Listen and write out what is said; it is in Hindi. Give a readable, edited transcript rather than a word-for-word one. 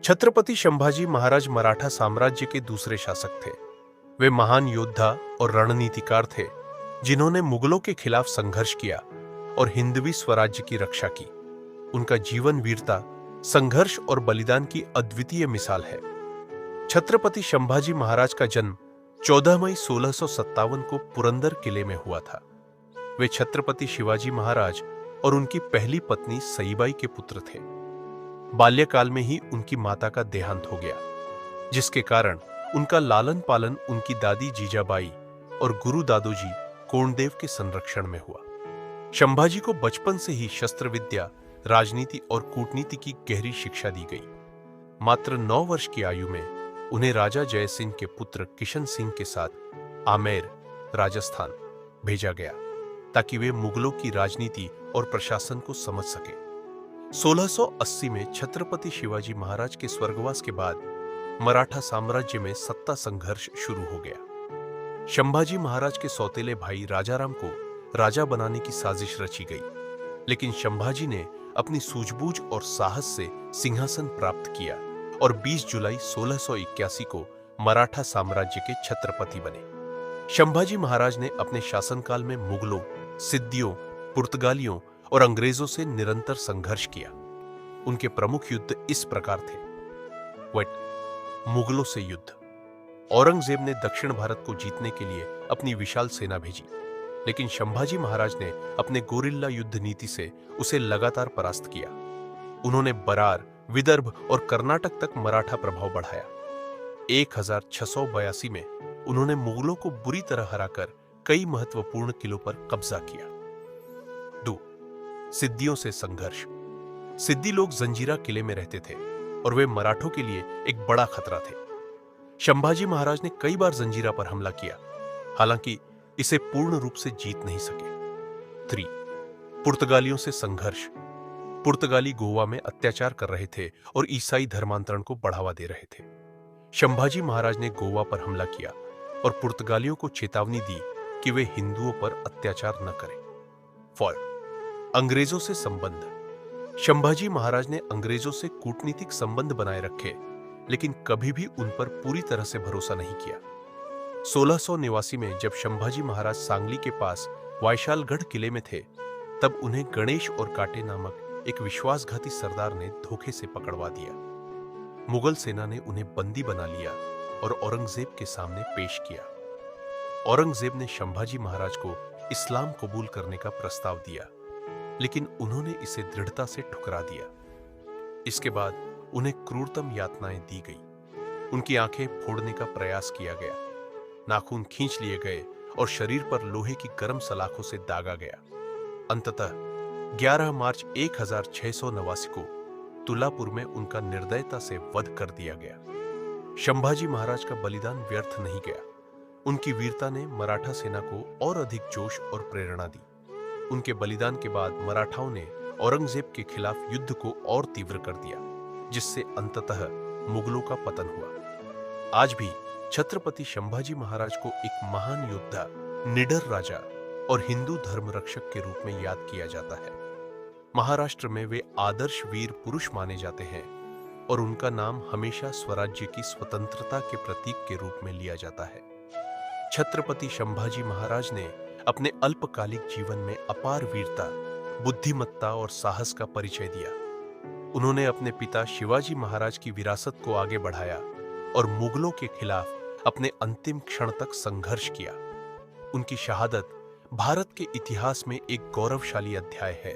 छत्रपति संभाजी महाराज मराठा साम्राज्य के दूसरे शासक थे। वे महान योद्धा और रणनीतिकार थे, जिन्होंने मुगलों के खिलाफ संघर्ष किया और हिंदवी स्वराज्य की रक्षा की। उनका जीवन वीरता, संघर्ष और बलिदान की अद्वितीय मिसाल है। छत्रपति संभाजी महाराज का जन्म 14 मई 1657 को पुरंदर किले में हुआ था। वे छत्रपति शिवाजी महाराज और उनकी पहली पत्नी सईबाई के पुत्र थे। बाल्यकाल में ही उनकी माता का देहांत हो गया, जिसके कारण उनका लालन पालन उनकी दादी जीजाबाई और गुरु दादोजी कोंडदेव के संरक्षण में हुआ। संभाजी को बचपन से ही शस्त्र विद्या, राजनीति और कूटनीति की गहरी शिक्षा दी गई। मात्र 9 वर्ष की आयु में उन्हें राजा जय सिंह के पुत्र किशन सिंह के साथ आमेर, राजस्थान भेजा गया, ताकि वे मुगलों की राजनीति और प्रशासन को समझ सके। 1680 में छत्रपति शिवाजी महाराज के स्वर्गवास के बाद मराठा साम्राज्य में सत्ता संघर्ष शुरू हो गया। संभाजी महाराज के सौतेले भाई राजाराम को राजा बनाने की साजिश रची गई, लेकिन संभाजी ने अपनी सूझबूझ और साहस से सिंहासन प्राप्त किया और 20 जुलाई 1681 को मराठा साम्राज्य के छत्रपति बने। संभाजी महाराज ने अपने शासनकाल में मुगलों, सिद्दियों, पुर्तगालियों और अंग्रेजों से निरंतर संघर्ष किया। उनके प्रमुख युद्ध इस प्रकार थे। मुगलों से युद्ध। औरंगजेब ने दक्षिण भारत को जीतने के लिए अपनी विशाल सेना भेजी, लेकिन संभाजी महाराज ने अपने गोरिल्ला युद्ध नीति से उसे लगातार परास्त किया। उन्होंने बरार, विदर्भ और कर्नाटक तक मराठा प्रभाव बढ़ाया। 1682 में उन्होंने मुगलों को बुरी तरह हराकर कई महत्वपूर्ण किलों पर कब्जा किया। 2. सिद्दियों से संघर्ष। सिद्दी लोग जंजीरा किले में रहते थे और वे मराठों के लिए एक बड़ा खतरा थे। संभाजी महाराज ने कई बार जंजीरा पर हमला किया, हालांकि इसे पूर्ण रूप से जीत नहीं सके। 3. पुर्तगालियों से संघर्ष। पुर्तगाली गोवा में अत्याचार कर रहे थे और ईसाई धर्मांतरण को बढ़ावा दे रहे थे। संभाजी महाराज ने गोवा पर हमला किया और पुर्तगालियों को चेतावनी दी कि वे हिंदुओं पर अत्याचार न करें। 4. अंग्रेजों से संबंध। संभाजी महाराज ने अंग्रेजों से कूटनीतिक संबंध बनाए रखे, लेकिन कभी भी उन पर पूरी तरह से भरोसा नहीं किया। 1689 में जब संभाजी महाराज सांगली के पास वायशालगढ़ किले में थे, तब उन्हें गणेश और काटे नामक एक विश्वासघाती सरदार ने धोखे से पकड़वा दिया। मुगल सेना ने उन्हें बंदी बना लिया और औरंगजेब के सामने पेश किया। औरंगजेब ने संभाजी महाराज को इस्लाम कबूल करने का प्रस्ताव दिया, लेकिन उन्होंने इसे दृढ़ता से ठुकरा दिया। इसके बाद उन्हें क्रूरतम यातनाएं दी गई। उनकी आंखें फोड़ने का प्रयास किया गया, नाखून खींच लिए गए और शरीर पर लोहे की गर्म सलाखों से दागा गया। अंततः 11 मार्च 1689 को तुलापुर में उनका निर्दयता से वध कर दिया गया। संभाजी महाराज का बलिदान व्यर्थ नहीं गया। उनकी वीरता ने मराठा सेना को और अधिक जोश और प्रेरणा दी। उनके बलिदान के बाद मराठाओं ने औरंगजेब के खिलाफ युद्ध को और तीव्र कर दिया, जिससे अंततः मुगलों का पतन हुआ। आज भी छत्रपति संभाजी महाराज को एक महान योद्धा, निडर राजा और हिंदू धर्म रक्षक के रूप में याद किया जाता है। महाराष्ट्र में वे आदर्श वीर पुरुष माने जाते हैं और उनका नाम हमेशा स्वराज्य की स्वतंत्रता के प्रतीक के रूप में लिया जाता है। छत्रपति संभाजी महाराज ने अपने अल्पकालिक जीवन में अपार वीरता, बुद्धिमत्ता और साहस का परिचय दिया। उन्होंने अपने पिता शिवाजी महाराज की विरासत को आगे बढ़ाया और मुगलों के खिलाफ अपने अंतिम क्षण तक संघर्ष किया। उनकी शहादत भारत के इतिहास में एक गौरवशाली अध्याय है।